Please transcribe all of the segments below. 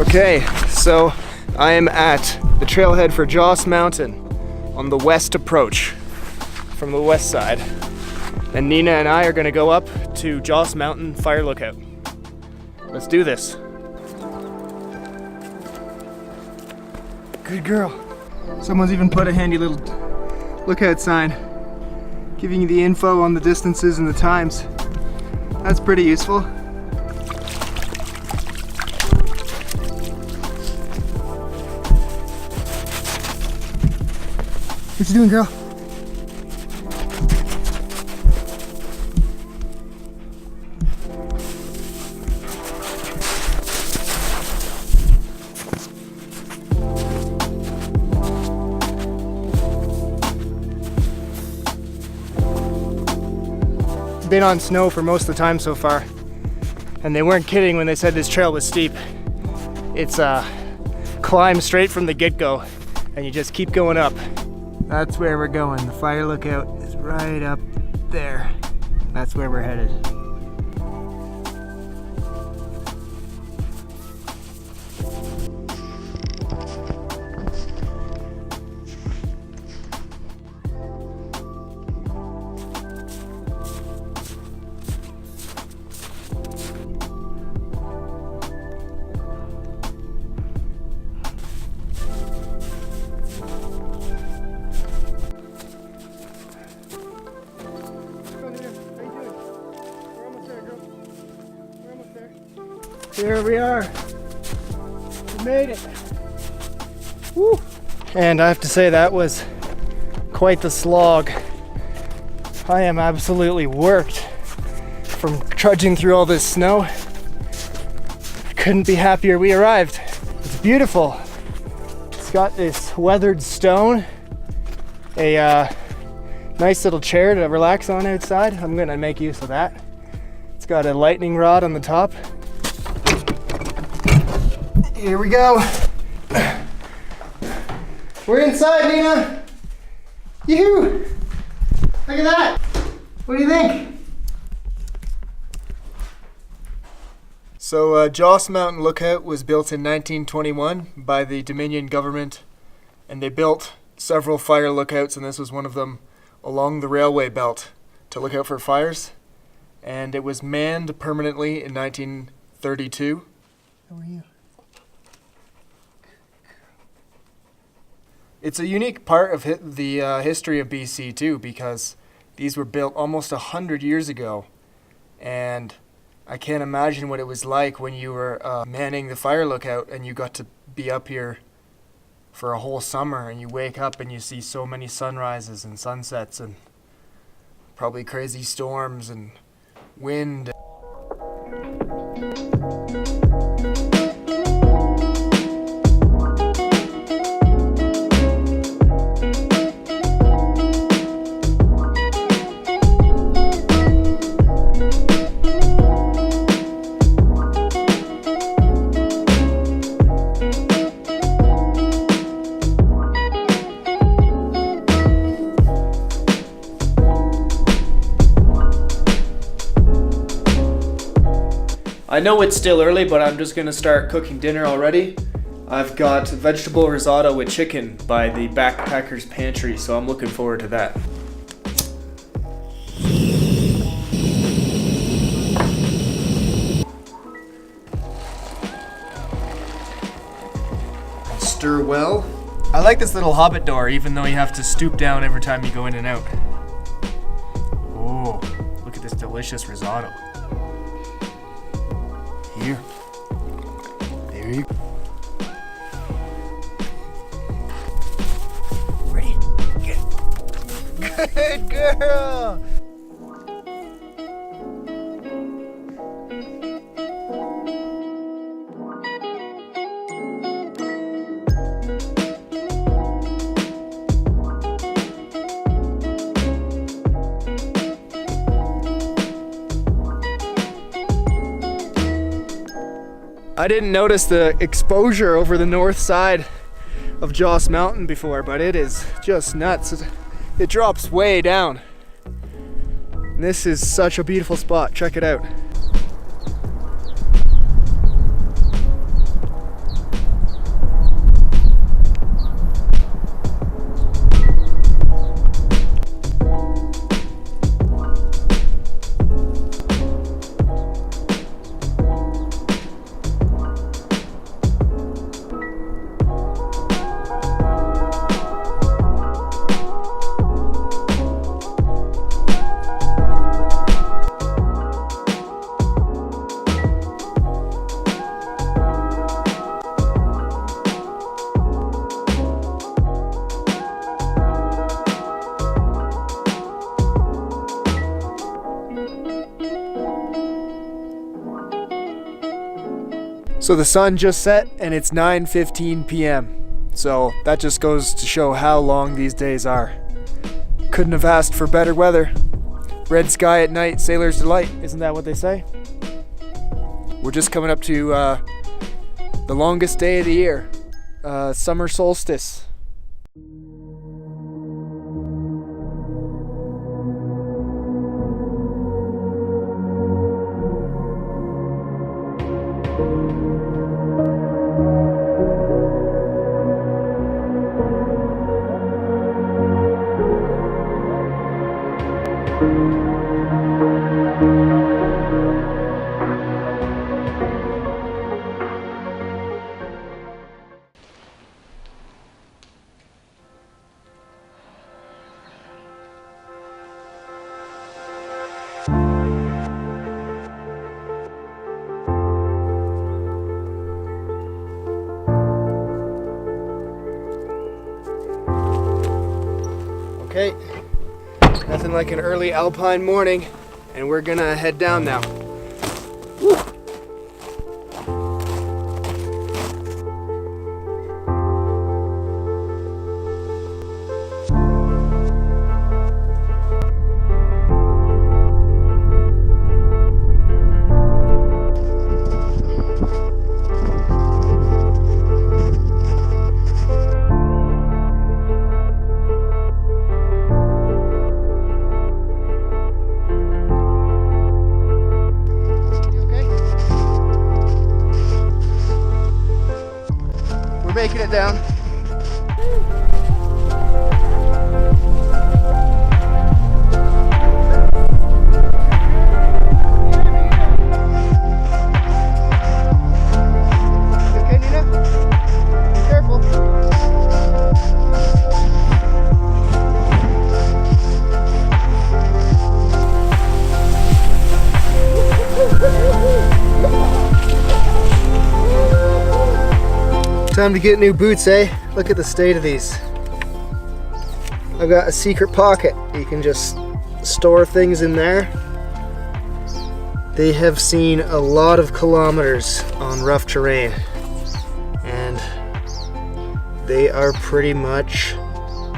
Okay, so I am at the trailhead for Joss Mountain on the west approach from the west side. And Nina and I are gonna go up to Joss Mountain Fire Lookout. Let's do this. Good girl. Someone's even put a handy little lookout sign giving you the info on the distances and the times. That's pretty useful. What you doing, girl? Been on snow for most of the time so far, and they weren't kidding when they said this trail was steep. It's a climb straight from the get-go, and you just keep going up. That's where we're going. The fire lookout is right up there. That's where we're headed. Here we are. We made it. Woo! And I have to say that was quite the slog. I am absolutely worked from trudging through all this snow. Couldn't be happier we arrived. It's beautiful. It's got this weathered stone, a nice little chair to relax on outside. I'm gonna make use of that. It's got a lightning rod on the top. Here we go. We're inside, Nina. Yoo-hoo! Look at that. What do you think? So Joss Mountain Lookout was built in 1921 by the Dominion government, and they built several fire lookouts, and this was one of them along the railway belt to look out for fires. And it was manned permanently in 1932. How are you? It's a unique part of the history of BC too, because these were built almost 100 years ago, and I can't imagine what it was like when you were manning the fire lookout and you got to be up here for a whole summer, and you wake up and you see so many sunrises and sunsets and probably crazy storms and wind. I know it's still early, but I'm just gonna start cooking dinner already. I've got vegetable risotto with chicken by the Backpacker's Pantry, so I'm looking forward to that. Stir well. I like this little hobbit door, even though you have to stoop down every time you go in and out. Oh, look at this delicious risotto. Here. There you go. Ready? Get it. Good girl! I didn't notice the exposure over the north side of Joss Mountain before, but it is just nuts. It drops way down. And this is such a beautiful spot. Check it out. So the sun just set and it's 9:15 p.m. So that just goes to show how long these days are. Couldn't have asked for better weather. Red sky at night, sailor's delight. Isn't that what they say? We're just coming up to the longest day of the year, summer solstice. Okay, nothing like an early alpine morning, and we're gonna head down now. Woo. Making it down. Okay, Nina? Be careful. Time to get new boots, eh? Look at the state of these. I've got a secret pocket. You can just store things in there. They have seen a lot of kilometers on rough terrain, and they are pretty much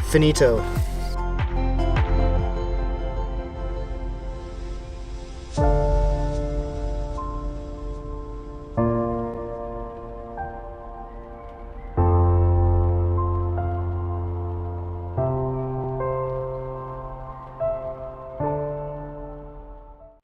finito.